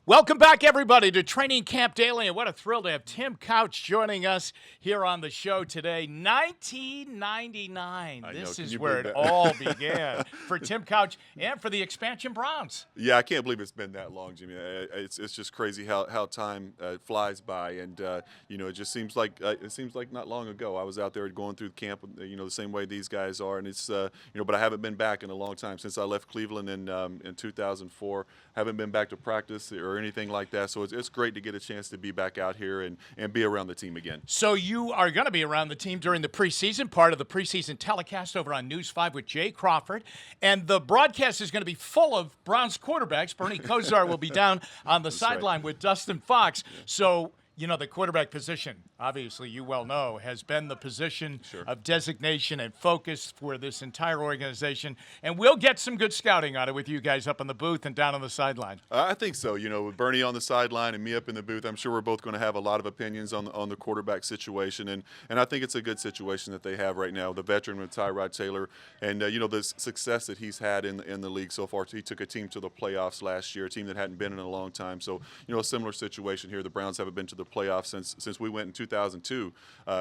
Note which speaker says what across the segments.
Speaker 1: Welcome back, everybody, to Training Camp Daily, and what a thrill to have Tim Couch joining us here on the show today. 1999. This is where it all began for Tim Couch and for the expansion Browns.
Speaker 2: Yeah, I can't believe it's been that long, Jimmy. It's just crazy how time flies by, and it just seems like not long ago I was out there going through camp, the same way these guys are, and it's but I haven't been back in a long time since I left Cleveland in 2004. Haven't been back to practice or anything like that, so it's great to get a chance to be back out here and be around the team again.
Speaker 1: So you are going to be around the team during the preseason, part of the preseason telecast over on News 5 with Jay Crawford, and the broadcast is going to be full of Browns quarterbacks. Bernie Kosar will be down on the sideline with Dustin Fox. Yeah. So, the quarterback position, obviously you well know, has been the position of designation and focus for this entire organization. And we'll get some good scouting on it with you guys up in the booth and down on the sideline.
Speaker 2: I think so. With Bernie on the sideline and me up in the booth, I'm sure we're both going to have a lot of opinions on the quarterback situation. And I think it's a good situation that they have right now. The veteran with Tyrod Taylor and, the success that he's had in the league so far. He took a team to the playoffs last year, a team that hadn't been in a long time. So, a similar situation here. The Browns haven't been to the playoffs since we went in 2002.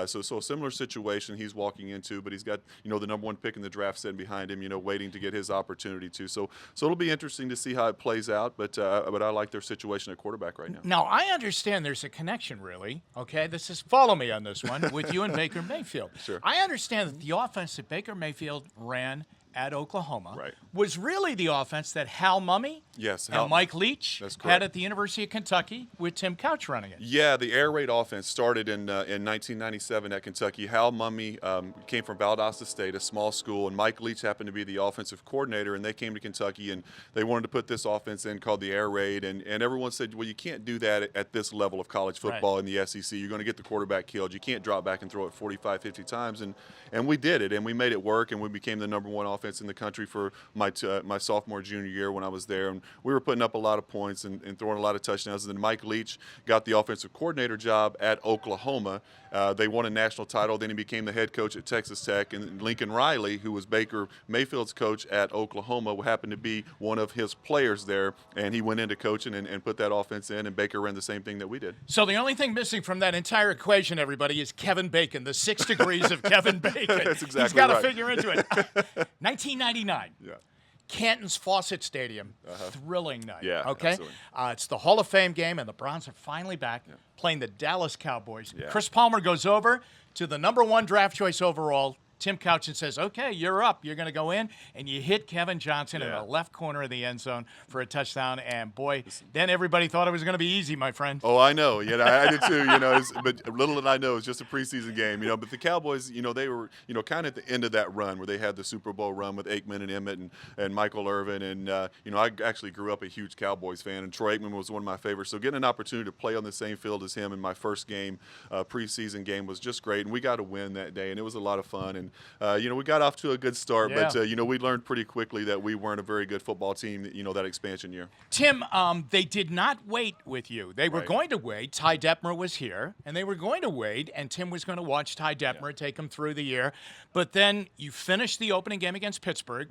Speaker 2: So a similar situation he's walking into, but he's got, the number one pick in the draft sitting behind him, waiting to get his opportunity too. So it'll be interesting to see how it plays out, but I like their situation at quarterback right now.
Speaker 1: Now, I understand there's a connection, really, okay? Follow me on this one, with you and Baker Mayfield.
Speaker 2: Sure.
Speaker 1: I understand that the offense that Baker Mayfield ran at Oklahoma was really the offense that Hal Mumme and Mike Leach had at the University of Kentucky with Tim Couch running it.
Speaker 2: Yeah, the air raid offense started in 1997 at Kentucky. Hal Mumme came from Valdosta State, a small school, and Mike Leach happened to be the offensive coordinator, and they came to Kentucky, and they wanted to put this offense in called the air raid, and everyone said, well, you can't do that at this level of college football in the SEC. You're going to get the quarterback killed. You can't drop back and throw it 45, 50 times, and we did it, and we made it work, and we became the number one offense in the country for my sophomore, junior year when I was there, and we were putting up a lot of points and throwing a lot of touchdowns. And then Mike Leach got the offensive coordinator job at Oklahoma. They won a national title. Then he became the head coach at Texas Tech. And Lincoln Riley, who was Baker Mayfield's coach at Oklahoma, happened to be one of his players there, and he went into coaching and put that offense in, and Baker ran the same thing that we did.
Speaker 1: So the only thing missing from that entire equation, everybody, is Kevin Bacon, the 6 degrees of Kevin Bacon.
Speaker 2: That's exactly
Speaker 1: He's got to
Speaker 2: right.
Speaker 1: figure into it. 1999.
Speaker 2: Yeah.
Speaker 1: Canton's Fawcett Stadium. Thrilling night.
Speaker 2: Yeah,
Speaker 1: okay. It's the Hall of Fame game, and the Browns are finally back playing the Dallas Cowboys.
Speaker 2: Yeah.
Speaker 1: Chris Palmer goes over to the number 1 draft choice overall, Tim Couch, and says, okay, you're up. You're going to go in, and you hit Kevin Johnson in the left corner of the end zone for a touchdown. And, boy, then everybody thought it was going to be easy, my friend.
Speaker 2: Oh, I know. I did too. But little did I know, it's just a preseason game. But the Cowboys, they were, kind of at the end of that run where they had the Super Bowl run with Aikman and Emmett and Michael Irvin. And, I actually grew up a huge Cowboys fan, and Troy Aikman was one of my favorites. So getting an opportunity to play on the same field as him in my first game, preseason game, was just great. And we got a win that day, and it was a lot of fun. And, we got off to a good start, but, we learned pretty quickly that we weren't a very good football team, that expansion year.
Speaker 1: Tim, they did not wait with you. They were going to wait. Ty Detmer was here, and they were going to wait, and Tim was going to watch Ty Detmer take him through the year. But then you finished the opening game against Pittsburgh.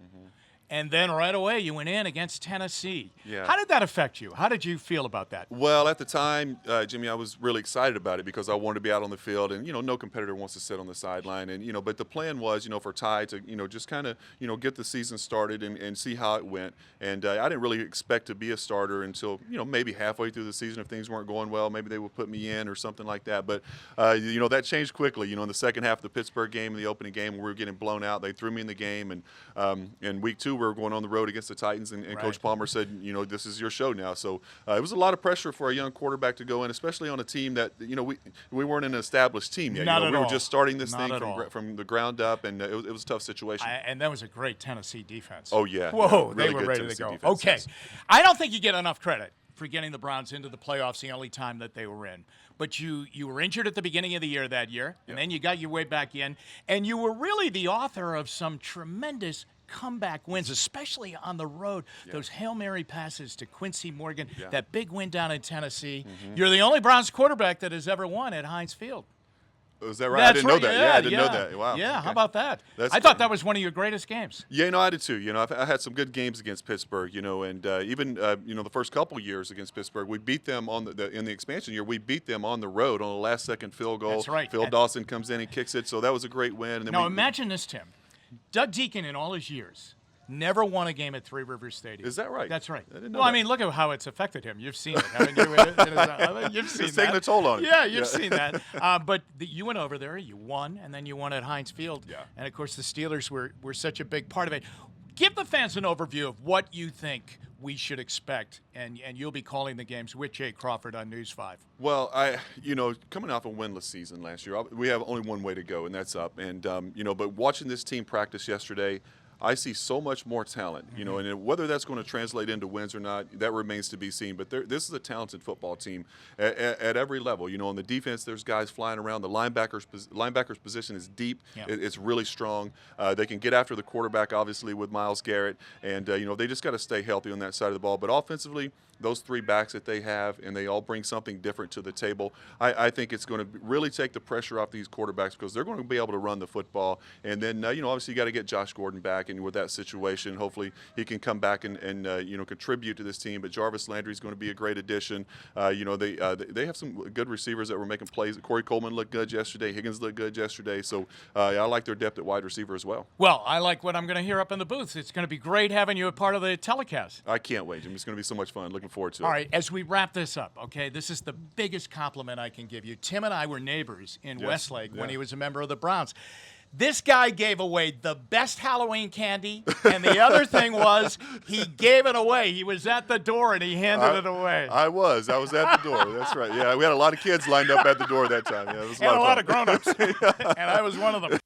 Speaker 1: And then right away you went in against Tennessee.
Speaker 2: Yeah.
Speaker 1: How did that affect you? How did you feel about that?
Speaker 2: Well, at the time, Jimmy, I was really excited about it because I wanted to be out on the field, and no competitor wants to sit on the sideline. And but the plan was, for Ty to just kind of get the season started and see how it went. And I didn't really expect to be a starter until maybe halfway through the season. If things weren't going well, maybe they would put me in or something like that. But that changed quickly. In the second half of the Pittsburgh game, in the opening game, we were getting blown out. They threw me in the game, and in week 2 we were going on the road against the Titans, and Coach Palmer said, this is your show now. So it was a lot of pressure for a young quarterback to go in, especially on a team that, we weren't an established team yet. We were just starting this thing from the ground up, and it was a tough situation.
Speaker 1: And that was a great Tennessee defense.
Speaker 2: Oh, yeah.
Speaker 1: Whoa,
Speaker 2: really
Speaker 1: they were ready
Speaker 2: Tennessee
Speaker 1: to go.
Speaker 2: Defense,
Speaker 1: Okay.
Speaker 2: yes.
Speaker 1: I don't think you get enough credit for getting the Browns into the playoffs the only time that they were in. But you were injured at the beginning of the year that year, and then you got your way back in, and you were really the author of some tremendous comeback wins, especially on the road. Those Hail Mary passes to Quincy Morgan, that big win down in Tennessee. You're the only Browns quarterback that has ever won at Heinz Field.
Speaker 2: Was that right? I
Speaker 1: That's
Speaker 2: didn't know
Speaker 1: right.
Speaker 2: that. Yeah, I didn't know that. Wow.
Speaker 1: Yeah,
Speaker 2: Okay.
Speaker 1: how about that?
Speaker 2: That's
Speaker 1: I thought
Speaker 2: great.
Speaker 1: that was one of your greatest games.
Speaker 2: Yeah, I did too. I had some good games against Pittsburgh. And even the first couple years against Pittsburgh, we beat them on in the expansion year. We beat them on the road on a last-second field goal.
Speaker 1: That's right.
Speaker 2: Phil Dawson comes in and kicks it, so that was a great win. And then
Speaker 1: Now imagine this, Tim. Doug Deacon, in all his years, never won a game at Three Rivers Stadium.
Speaker 2: Is that right?
Speaker 1: That's right.
Speaker 2: I didn't know
Speaker 1: Well, I
Speaker 2: that.
Speaker 1: mean, look at how it's affected him. You've seen it, haven't you? You've seen
Speaker 2: It's
Speaker 1: that.
Speaker 2: taking a toll on him.
Speaker 1: Yeah, you've seen that. But you went over there, you won, and then you won at Heinz Field.
Speaker 2: Yeah.
Speaker 1: And, of course, the Steelers were such a big part of it. Give the fans an overview of what you think we should expect, and you'll be calling the games with Jay Crawford on News 5.
Speaker 2: Well, coming off a winless season last year, we have only one way to go, and that's up. And but watching this team practice yesterday, I see so much more talent, and whether that's going to translate into wins or not, that remains to be seen. But this is a talented football team at every level. On the defense, there's guys flying around. The linebackers position is deep.
Speaker 1: Yeah.
Speaker 2: It's really strong. They can get after the quarterback, obviously, with Myles Garrett. And, they just got to stay healthy on that side of the ball. But offensively, those three backs that they have, and they all bring something different to the table. I think it's going to really take the pressure off these quarterbacks because they're going to be able to run the football. And then, obviously you got to get Josh Gordon back, and with that situation, hopefully he can come back and contribute to this team. But Jarvis Landry is going to be a great addition. They have some good receivers that were making plays. Corey Coleman looked good yesterday. Higgins looked good yesterday. So I like their depth at wide receiver as well.
Speaker 1: Well, I like what I'm going to hear up in the booth. It's going to be great having you a part of the telecast.
Speaker 2: I can't wait, Jim. It's going to be so much fun. Looking forward to it.
Speaker 1: All right, as we wrap this up, okay, this is the biggest compliment I can give you. Tim and I were neighbors in
Speaker 2: Yes,
Speaker 1: Westlake when
Speaker 2: yeah.
Speaker 1: he was a member of the Browns. This guy gave away the best Halloween candy, and the other thing was he gave it away. He was at the door, and he handed it away.
Speaker 2: I was at the door. That's right. Yeah, we had a lot of kids lined up at the door that time. Yeah, it was
Speaker 1: And a lot
Speaker 2: fun.
Speaker 1: of grown-ups, and I was one of them.